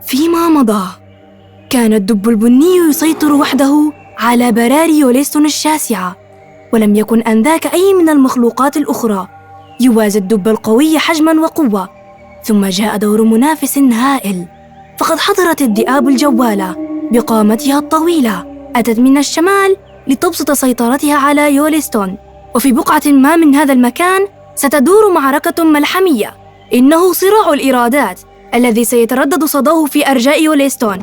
فيما مضى كان الدب البني يسيطر وحده على براري يوليستون الشاسعة، ولم يكن آنذاك أي من المخلوقات الأخرى يوازي الدب القوي حجماً وقوة. ثم جاء دور منافس هائل، فقد حضرت الذئاب الجوالة بقامتها الطويلة، أتت من الشمال لتبسط سيطرتها على يوليستون. وفي بقعة ما من هذا المكان ستدور معركة ملحمية، إنه صراع الإرادات الذي سيتردد صداه في أرجاء يوليستون.